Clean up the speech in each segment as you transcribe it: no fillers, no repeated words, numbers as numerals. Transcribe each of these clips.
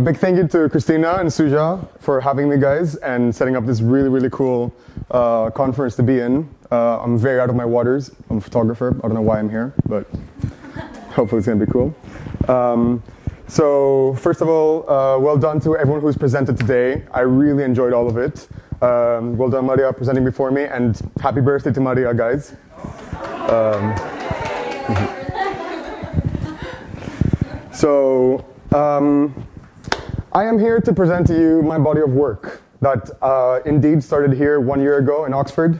Big thank you to Christina and Suja for having me, guys, and setting up this really, really cool conference to be in. I'm very out of my waters. I'm a photographer. I don't know why I'm here, but hopefully it's going to be cool. So first of all, well done to everyone who's presented today. I really enjoyed all of it. Well done, Maria, presenting before me, and happy birthday to Maria, guys. So, I am here to present to you my body of work that indeed started here 1 year ago in Oxford.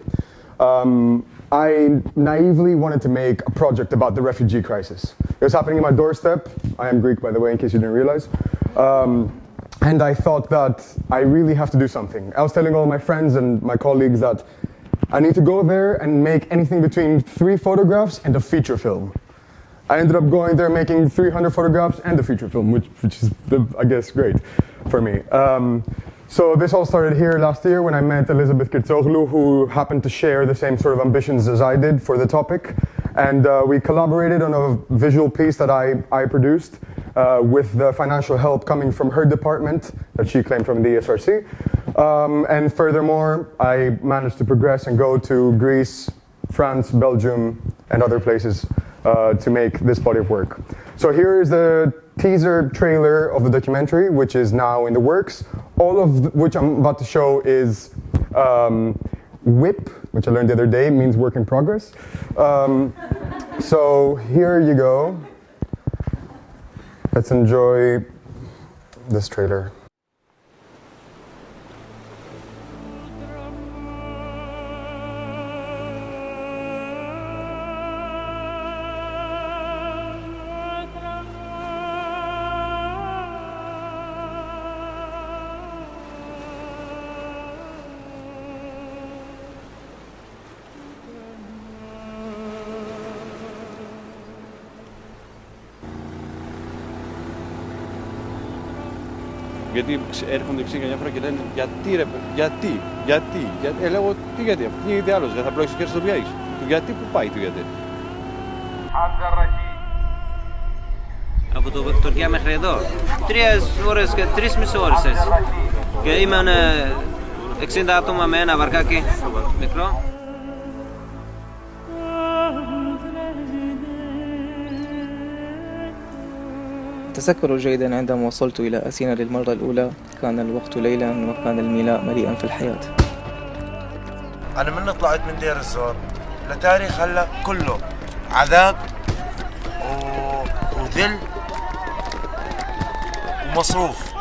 I naively wanted to make a project about the refugee crisis. It was happening on my doorstep. I am Greek, by the way, in case you didn't realize. And I thought that I really have to do something. I was telling all my friends and my colleagues that I need to go there and make anything between 3 photographs and a feature film. I ended up going there making 300 photographs and a feature film, which is, I guess, great for me. So this all started here last year when I met Elizabeth Kirtsoglu, who happened to share the same sort of ambitions as I did for the topic. And we collaborated on a visual piece that I produced with the financial help coming from her department that she claimed from the ESRC. And furthermore, I managed to progress and go to Greece, France, Belgium, and other places to make this body of work. So here is the teaser trailer of the documentary, which is now in the works. All of which I'm about to show is WIP, which I learned the other day, means work in progress. So here you go. Let's enjoy this trailer. Γιατί έρχονται ξύγια μια φορά και λένε γιατί ρε, γιατί, λέω τι γιατί, αυτό είναι τι άλλος, δεν θα πρόκειται και στο πιάσεις. Του γιατί που πάει, του γιατί. Από το Τουρκία μέχρι εδώ, 3 ώρες και 3,5 ώρες έτσι. Και ήμουν 60 άτομα με ένα βαρκάκι μικρό. أتذكر جيدا عندما وصلت إلى أثينا للمرة الأولى كان الوقت ليلا وكان الميناء مليئا في الحياة. أنا من طلعت من دير الزور لتاريخ هلا كله عذاب وذل ومصروف.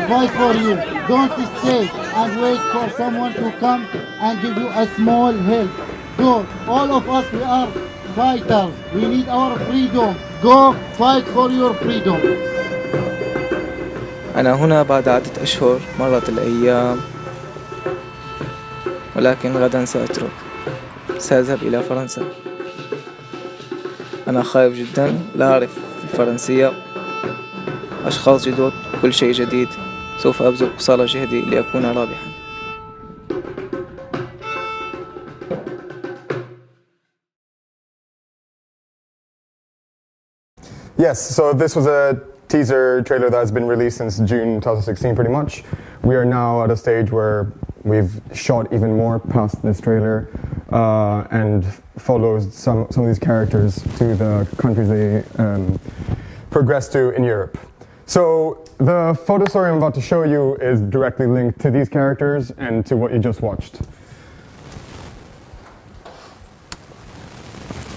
Advice for you, don't stay and wait for someone to come and give you a small help. Go, all of us, we are fighters. We need our freedom. Go fight for your freedom. أنا هنا بعد عدة أشهر، مرت الأيام، ولكن غدا سأترك. سأذهب إلى فرنسا. أنا خايف جدا، لا أعرف الفرنسية، أشخاص جدد، كل شيء جديد. سوف أبذل قصارى جهدي لأكون رابحا. Yes, so this was a teaser trailer that has been released since June 2016 pretty much. We are now at a stage where we've shot even more past this trailer and follows some of these characters to the countries they progress to in Europe. So the photo story I'm about to show you is directly linked to these characters and to what you just watched.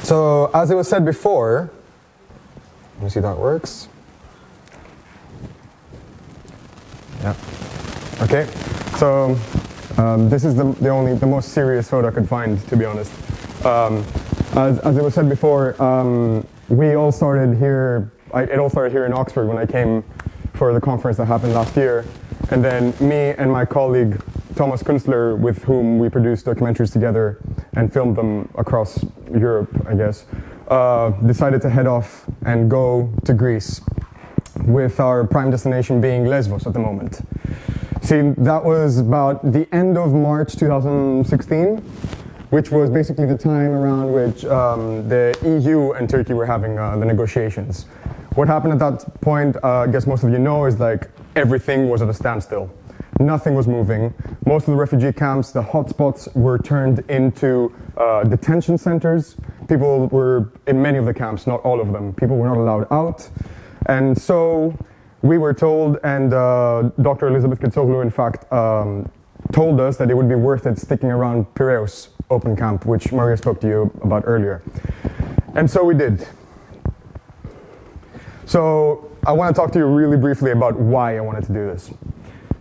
So as it was said before, let me see if that works. Yeah. Okay. So This is the most serious photo I could find, to be honest. As it was said before, we all started here. It all started here in Oxford when I came for the conference that happened last year, and then me and my colleague Thomas Kunstler, with whom we produced documentaries together and filmed them across Europe, I guess, decided to head off and go to Greece, with our prime destination being Lesbos at the moment. See, that was about the end of March 2016, which was basically the time around which the EU and Turkey were having the negotiations. What happened at that point, I guess most of you know, is like everything was at a standstill. Nothing was moving. Most of the refugee camps, the hotspots, were turned into detention centers. People were in many of the camps, not all of them. People were not allowed out. And so we were told, and Dr. Elizabeth Kitsoglu, in fact, told us that it would be worth it sticking around Piraeus open camp, which Maria spoke to you about earlier. And so we did. So I want to talk to you really briefly about why I wanted to do this.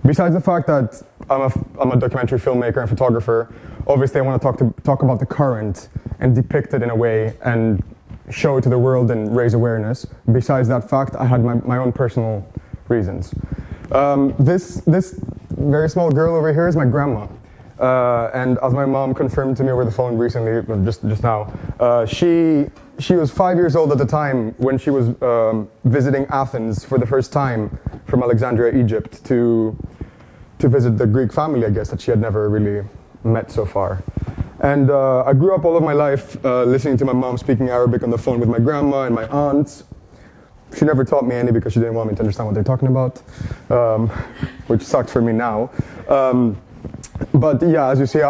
Besides the fact that I'm a documentary filmmaker and photographer, obviously I want to talk about the current and depict it in a way and show it to the world and raise awareness. Besides that fact, I had my own personal reasons. This very small girl over here is my grandma. And as my mom confirmed to me over the phone recently, just now, she was 5 years old at the time when she was visiting Athens for the first time from Alexandria, Egypt, to visit the Greek family, I guess, that she had never really met so far. And I grew up all of my life listening to my mom speaking Arabic on the phone with my grandma and my aunts. She never taught me any because she didn't want me to understand what they're talking about, which sucks for me now. But yeah, as you see,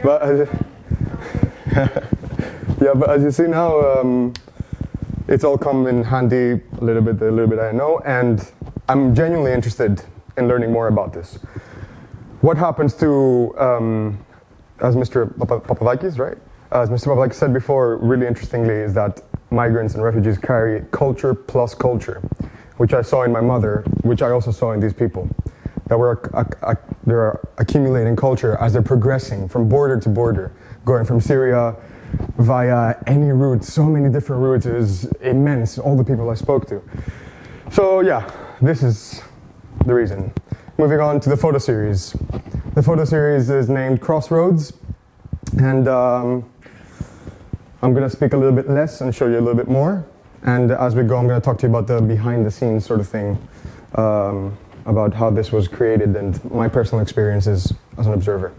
but as you see now, it's all come in handy a little bit I know, and I'm genuinely interested in learning more about this. What happens to, as Mr. Papadakis, right? As Mr. Papadakis said before, really interestingly, is that migrants and refugees carry culture plus culture, which I saw in my mother, which I also saw in these people. That they're accumulating culture as they're progressing from border to border, going from Syria via any route, so many different routes. It was immense, all the people I spoke to. So yeah, this is the reason. Moving on to the photo series. The photo series is named Crossroads, and I'm going to speak a little bit less and show you a little bit more. And as we go, I'm going to talk to you about the behind-the-scenes sort of thing, about how this was created and my personal experiences as an observer.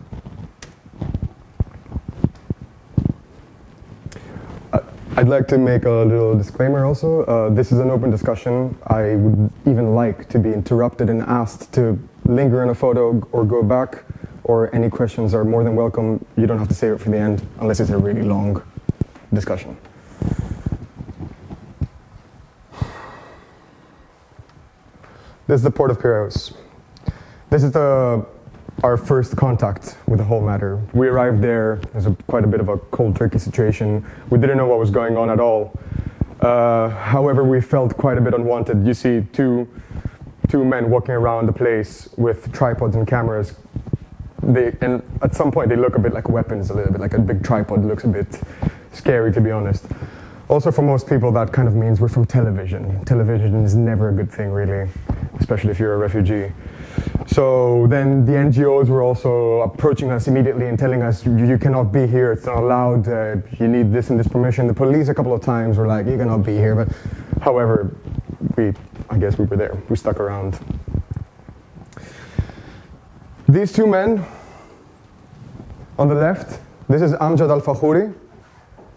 I'd like to make a little disclaimer also. This is an open discussion. I would even like to be interrupted and asked to linger in a photo or go back, or any questions are more than welcome. You don't have to save it for the end unless it's a really long discussion. This is the port of Piraeus. This is our first contact with the whole matter. We arrived there. There's quite a bit of a cold turkey situation. We didn't know what was going on at all. However, we felt quite a bit unwanted. You see two men walking around the place with tripods and cameras. And at some point they look a bit like weapons, a little bit like a big tripod looks a bit scary, to be honest. Also, for most people, that kind of means we're from television. Television is never a good thing, really, especially if you're a refugee. So then the NGOs were also approaching us immediately and telling us, you cannot be here, it's not allowed, you need this and this permission. The police a couple of times were like, you cannot be here, but however, I guess we were there, we stuck around. These two men on the left, this is Amjad al-Fakhouri,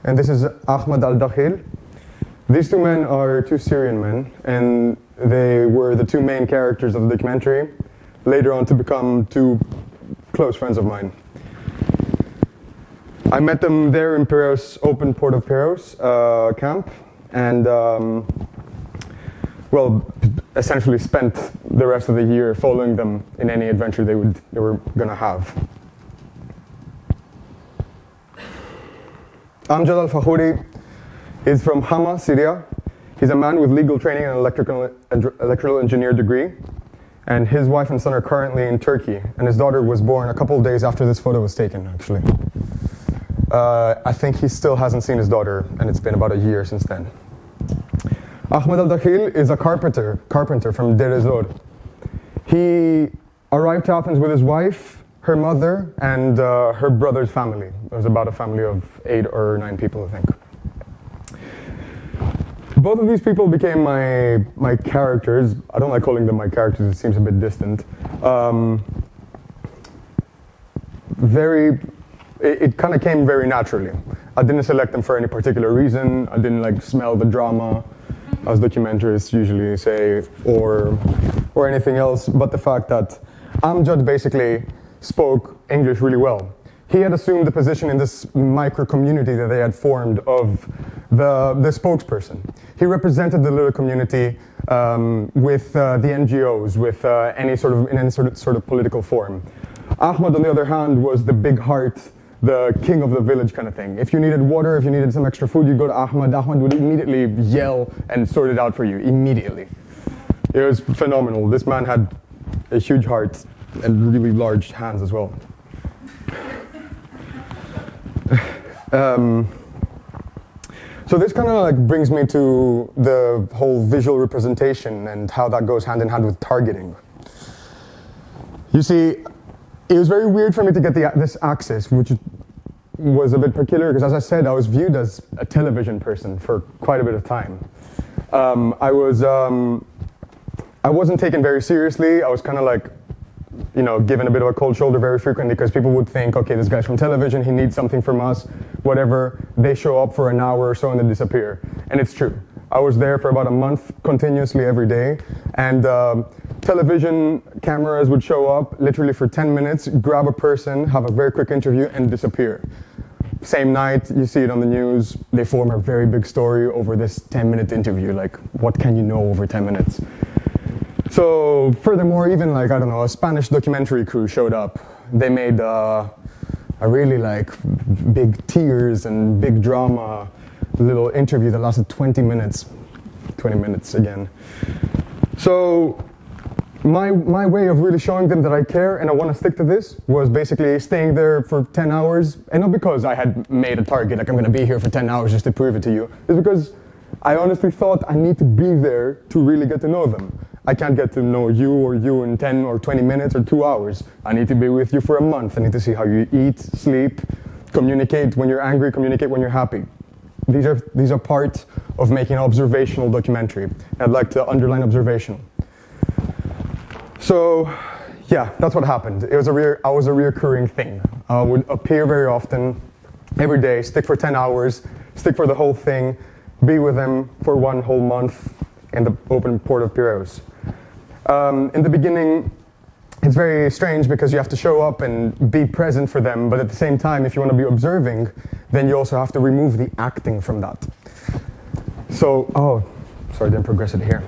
and this is Ahmad al-Dakhil. These two men are two Syrian men, and they were the two main characters of the documentary, later on to become two close friends of mine. I met them there in Piraeus, open port of Piraeus camp, and well, essentially spent the rest of the year following them in any adventure they were gonna have. Amjad al-Fakhouri is from Hama, Syria. He's a man with legal training and electrical engineer degree. And his wife and son are currently in Turkey, and his daughter was born a couple of days after this photo was taken, actually. I think he still hasn't seen his daughter, and it's been about a year since then. Ahmed Al-Dakhil is a carpenter from Deir ez-Zor. He arrived to Athens with his wife, her mother, and her brother's family. It was about a family of 8 or 9 people, I think. Both of these people became my characters. I don't like calling them my characters, it seems a bit distant. It kind of came very naturally. I didn't select them for any particular reason. I didn't like smell the drama, as documentarists usually say, or anything else, but the fact that Amjad basically spoke English really well. He had assumed the position in this micro community that they had formed of the spokesperson. He represented the little community with the NGOs, with in any sort of political form. Ahmed, on the other hand, was the big heart, the king of the village kind of thing. If you needed water, if you needed some extra food, you go to Ahmed. Ahmed would immediately yell and sort it out for you, immediately. It was phenomenal. This man had a huge heart and really large hands as well. So this kind of like brings me to the whole visual representation and how that goes hand in hand with targeting. You see, it was very weird for me to get this axis, which was a bit peculiar because, as I said, I was viewed as a television person for quite a bit of time. I wasn't taken very seriously. I was kind of like, given a bit of a cold shoulder very frequently because people would think, okay, this guy's from television, he needs something from us, whatever. They show up for an hour or so and then disappear. And it's true. I was there for about a month continuously every day, and television cameras would show up literally for 10 minutes, grab a person, have a very quick interview, and disappear. Same night, you see it on the news, they form a very big story over this 10-minute interview. Like, what can you know over 10 minutes? So, furthermore, even like, I don't know, a Spanish documentary crew showed up. They made a really like big tears and big drama little interview that lasted 20 minutes. 20 minutes again. So, my way of really showing them that I care and I want to stick to this was basically staying there for 10 hours. And not because I had made a target, like I'm going to be here for 10 hours just to prove it to you. It's because I honestly thought I need to be there to really get to know them. I can't get to know you in 10 or 20 minutes or 2 hours. I need to be with you for a month. I need to see how you eat, sleep, communicate when you're angry, communicate when you're happy. These are part of making an observational documentary. I'd like to underline observational. So, yeah, that's what happened. I was a reoccurring thing. I would appear very often, every day, stick for 10 hours, stick for the whole thing, be with them for 1 whole month in the open port of Piraeus. In the beginning, it's very strange because you have to show up and be present for them, but at the same time, if you want to be observing, then you also have to remove the acting from that. So, sorry, I didn't progress it here.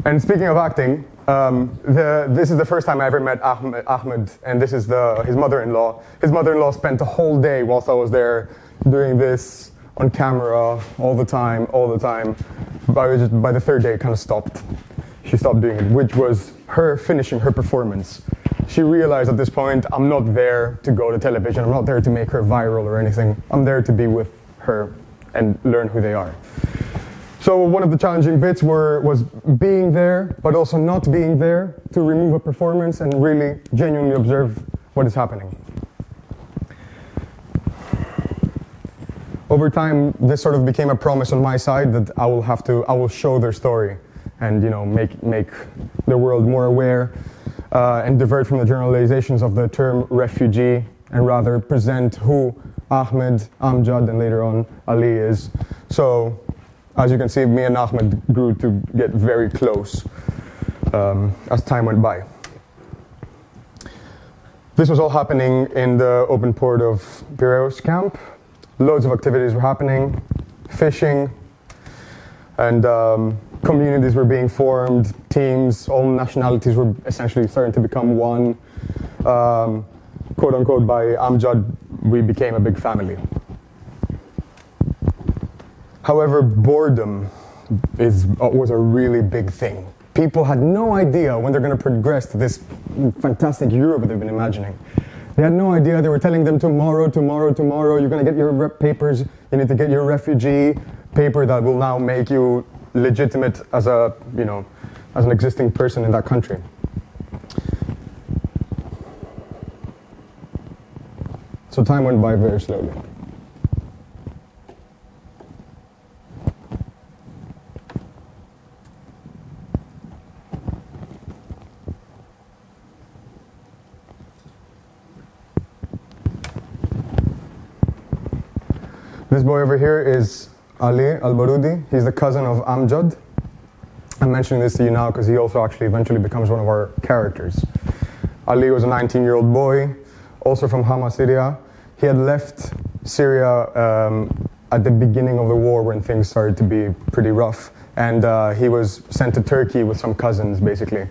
And speaking of acting, this is the first time I ever met Ahmed, and this is his mother-in-law. His mother-in-law spent the whole day whilst I was there doing this on camera all the time. By the 3rd day, it kind of stopped. She stopped doing it, which was her finishing her performance. She realized at this point, I'm not there to go to television. I'm not there to make her viral or anything. I'm there to be with her and learn who they are. So one of the challenging bits was being there, but also not being there to remove a performance and really genuinely observe what is happening. Over time, this sort of became a promise on my side that I will show their story and make the world more aware and divert from the generalizations of the term refugee and rather present who Ahmed, Amjad, and later on Ali is. So, as you can see, me and Ahmed grew to get very close as time went by. This was all happening in the open port of Piraeus camp. Loads of activities were happening, fishing, and communities were being formed, teams, all nationalities were essentially starting to become one. Quote unquote, by Amjad, we became a big family. However, boredom was a really big thing. people had no idea when they're going to progress to this fantastic Europe that they've been imagining. They had no idea. They were telling them tomorrow, you're going to get your papers, you need to get your refugee paper that will now make you legitimate as a, as an existing person in that country. So time went by very slowly. This boy over here is Ali Al-Barudi. He's the cousin of Amjad. I'm mentioning this to you now because he also actually eventually becomes one of our characters. Ali was a 19-year-old boy, also from Hama, Syria. He had left Syria at the beginning of the war when things started to be pretty rough. And he was sent to Turkey with some cousins, basically.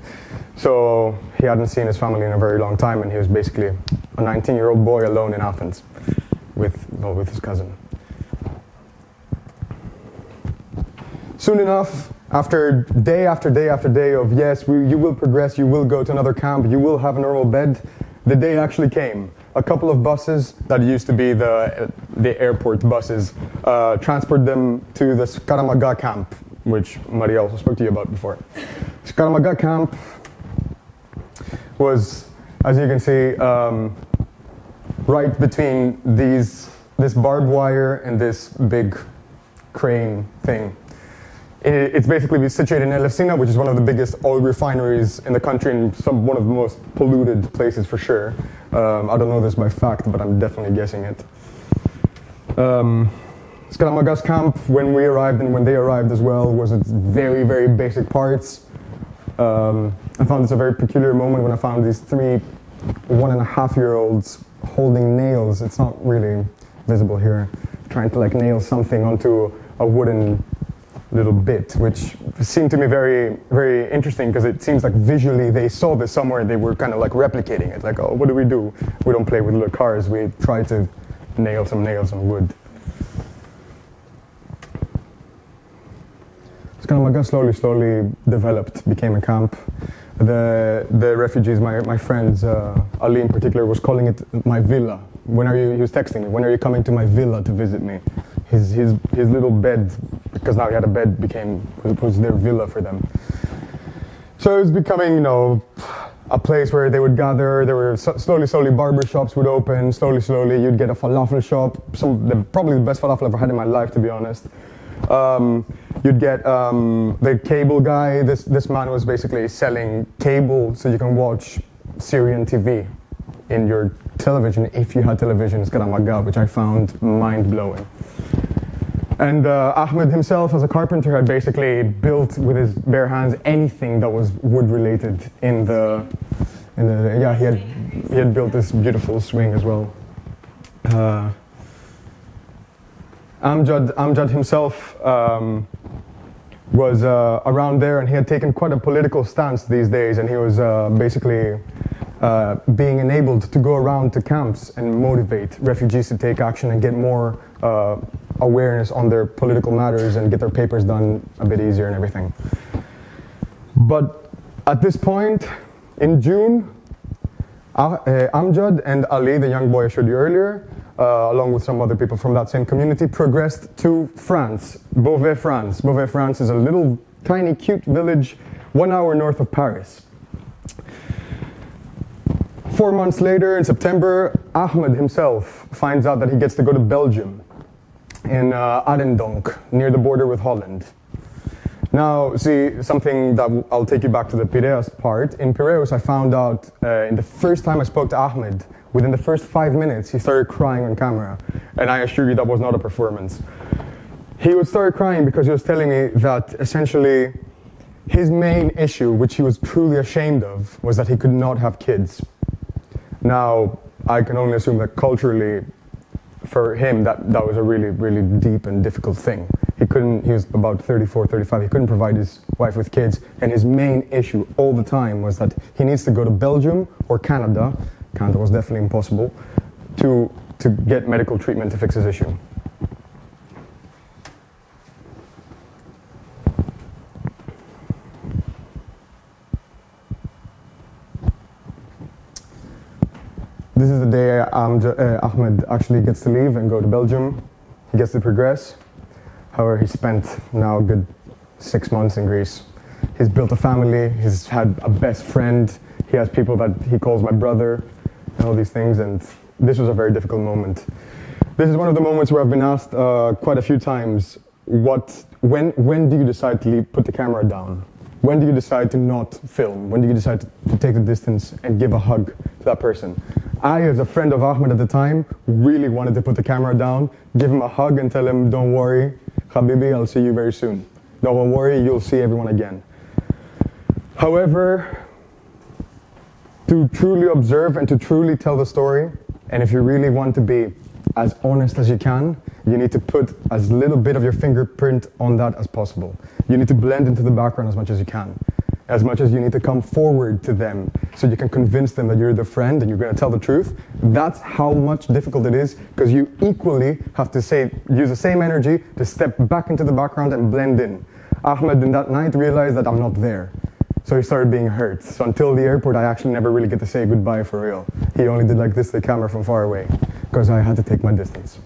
So he hadn't seen his family in a very long time, and he was basically a 19-year-old boy alone in Athens with his cousin. Soon enough, after day after day after day of yes, you will progress, you will go to another camp, you will have a normal bed, the day actually came. A couple of buses that used to be the airport buses transported them to the Skaramaga camp, which Maria also spoke to you about before. Skaramaga camp was, as you can see, right between this barbed wire and this big crane thing. It's basically situated in Elefsina, which is one of the biggest oil refineries in the country and one of the most polluted places for sure. I don't know this by fact, but I'm definitely guessing it. Skaramaga's camp, when we arrived and when they arrived as well, was its very, very basic parts. I found this a very peculiar moment when I found these 3 1.5-year-olds holding nails. It's not really visible here. Trying to nail something onto a wooden little bit, which seemed to me very, very interesting because it seems like visually they saw this somewhere and they were kind of replicating it. Oh, what do? We don't play with little cars, we try to nail some nails on wood. Skaramaga slowly developed, became a camp. The refugees, my friends, Ali in particular, was calling it my villa. He was texting me, when are you coming to my villa to visit me? His little bed, because now he had a bed, was their villa for them. So it was becoming, a place where they would gather. There were slowly barber shops would open. Slowly you'd get a falafel shop. Probably the best falafel I've ever had in my life, to be honest. You'd get the cable guy. This man was basically selling cable so you can watch Syrian TV in your television, if you had television, Skaramaga, which I found mind-blowing. And Ahmed himself, as a carpenter, had basically built with his bare hands anything that was wood-related he had built this beautiful swing as well. Amjad himself was around there, and he had taken quite a political stance these days, and he was basically being enabled to go around to camps and motivate refugees to take action and get more awareness on their political matters and get their papers done a bit easier and everything. But at this point, in June, Amjad and Ali, the young boy I showed you earlier, along with some other people from that same community, progressed to France, Beauvais, France. Beauvais, France is a little tiny cute village 1 hour north of Paris. 4 months later, in September, Ahmed himself finds out that he gets to go to Belgium, in Arendonk, near the border with Holland. Now, see, something that I'll take you back to the Piraeus part. In Piraeus, I found out, in the first time I spoke to Ahmed, within the first 5 minutes, he started crying on camera. And I assure you that was not a performance. He would start crying because he was telling me that, essentially, his main issue, which he was truly ashamed of, was that he could not have kids. Now, I can only assume that culturally, for him, that was a really, really deep and difficult thing. He was about 34, 35, he couldn't provide his wife with kids, and his main issue all the time was that he needs to go to Belgium or Canada was definitely impossible, to get medical treatment to fix his issue. This is the day Ahmed actually gets to leave and go to Belgium. He gets to progress. However, he spent now a good 6 months in Greece. He's built a family, he's had a best friend, he has people that he calls my brother, and all these things, and this was a very difficult moment. This is one of the moments where I've been asked quite a few times, when do you decide to put the camera down? When do you decide to not film? When do you decide to take the distance and give a hug to that person? I, as a friend of Ahmed at the time, really wanted to put the camera down, give him a hug and tell him, don't worry, Habibi, I'll see you very soon. Don't worry, you'll see everyone again. However, to truly observe and to truly tell the story, and if you really want to be as honest as you can, you need to put as little bit of your fingerprint on that as possible. You need to blend into the background as much as you can. As much as you need to come forward to them so you can convince them that you're their friend and you're going to tell the truth. That's how much difficult it is, because you equally have to use the same energy to step back into the background and blend in. Ahmed in that night realized that I'm not there. So he started being hurt. So until the airport, I actually never really get to say goodbye for real. He only did like this to the camera from far away, because I had to take my distance.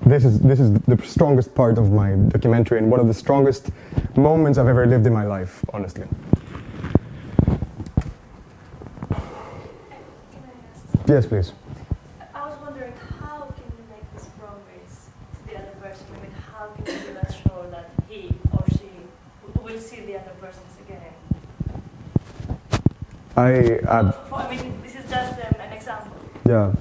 This is the strongest part of my documentary and one of the strongest moments I've ever lived in my life, honestly. Yes, please. I was wondering, how can you make this promise to the other person? I mean, how can you be that sure that he or she will see the other persons again? I mean, this is just an example. Yeah.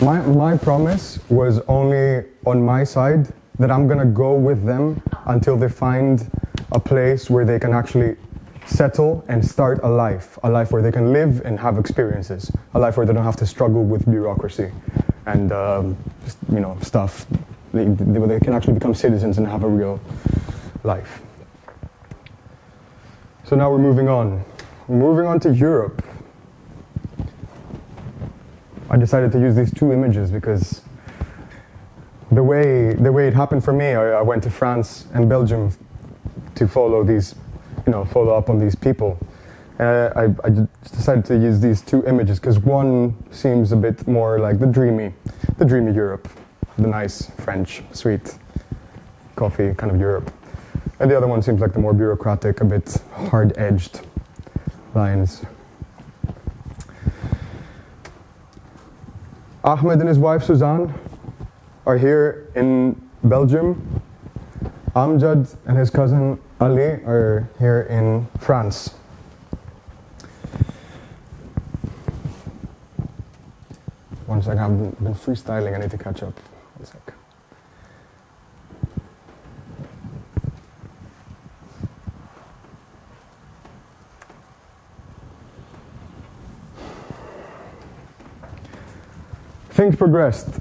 My promise was only on my side, that I'm gonna go with them until they find a place where they can actually settle and start a life where they can live and have experiences, a life where they don't have to struggle with bureaucracy and just, stuff. They can actually become citizens and have a real life. So now we're moving on. We're moving on to Europe. I decided to use these two images because the way it happened for me, I went to France and Belgium to follow up on these people. I just decided to use these two images because one seems a bit more like the dreamy Europe, the nice French, sweet coffee kind of Europe. And the other one seems like the more bureaucratic, a bit hard-edged lines. Ahmed and his wife Suzanne are here in Belgium. Amjad and his cousin Ali are here in France. One second, I've been freestyling, I need to catch up. One sec. Things progressed.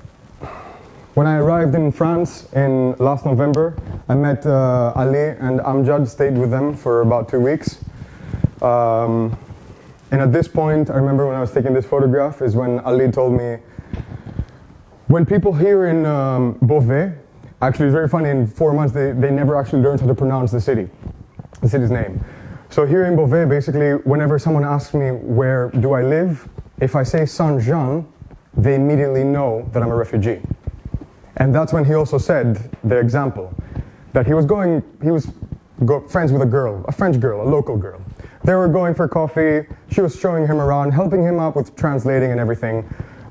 When I arrived in France in last November, I met Ali and Amjad, stayed with them for about 2 weeks. And at this point, I remember when I was taking this photograph, is when Ali told me, when people here in Beauvais, actually it's very funny, in 4 months they never actually learned how to pronounce the city's name. So here in Beauvais, basically, whenever someone asks me where do I live, if I say Saint-Jean, they immediately know that I'm a refugee. And that's when he also said the example, that he was friends with a French girl, a local girl. They were going for coffee, she was showing him around, helping him out with translating and everything.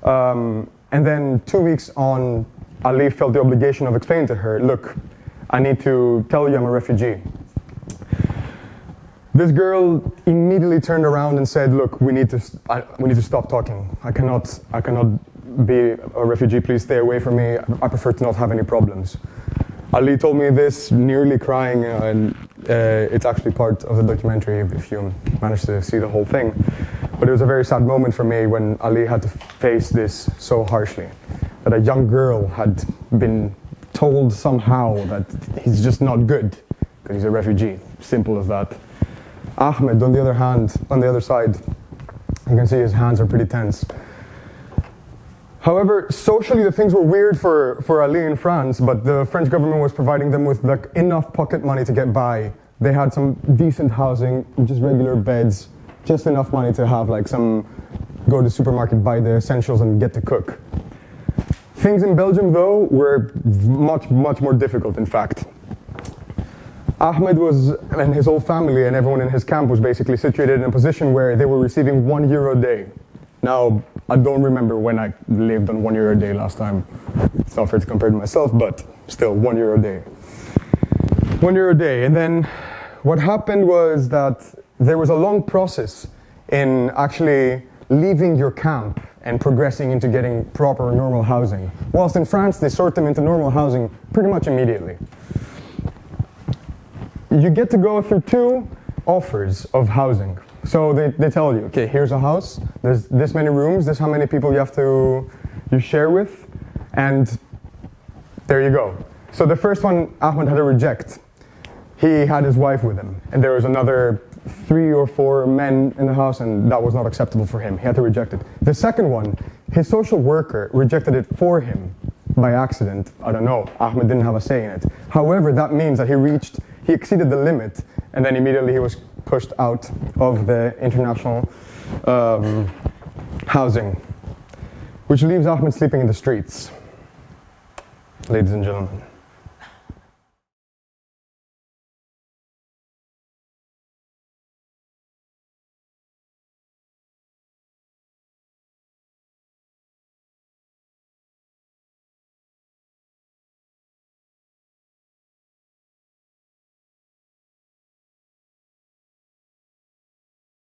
And then 2 weeks on, Ali felt the obligation of explaining to her, look, I need to tell you I'm a refugee. This girl immediately turned around and said, look, we need to stop talking. I cannot be a refugee, please stay away from me. I prefer to not have any problems. Ali told me this, nearly crying, and it's actually part of the documentary if you manage to see the whole thing. But it was a very sad moment for me when Ali had to face this so harshly. That a young girl had been told somehow that he's just not good, because he's a refugee. Simple as that. Ahmed, on the other hand, on the other side, you can see his hands are pretty tense. However, socially the things were weird for Ali in France, but the French government was providing them with like enough pocket money to get by. They had some decent housing, just regular beds, just enough money to have like some go to the supermarket, buy the essentials, and get to cook. Things in Belgium, though, were much more difficult, in fact. Ahmed and his whole family and everyone in his camp was basically situated in a position where they were receiving €1 a day. Now, I don't remember when I lived on €1 a day last time. It's not fair to compare to myself, but still, €1 a day. €1 a day. And then what happened was that there was a long process in actually leaving your camp and progressing into getting proper normal housing. Whilst in France, they sort them into normal housing pretty much immediately. You get to go through 2 offers of housing. So they tell you, okay, here's a house, there's this many rooms, this is how many people you share with, and there you go. So the first one, Ahmed had to reject. He had his wife with him, and there was another 3 or 4 men in the house, and that was not acceptable for him. He had to reject it. The second one, his social worker rejected it for him by accident. I don't know, Ahmed didn't have a say in it. However, that means that he exceeded the limit, and then immediately he was pushed out of the international housing, which leaves Ahmed sleeping in the streets, ladies and gentlemen.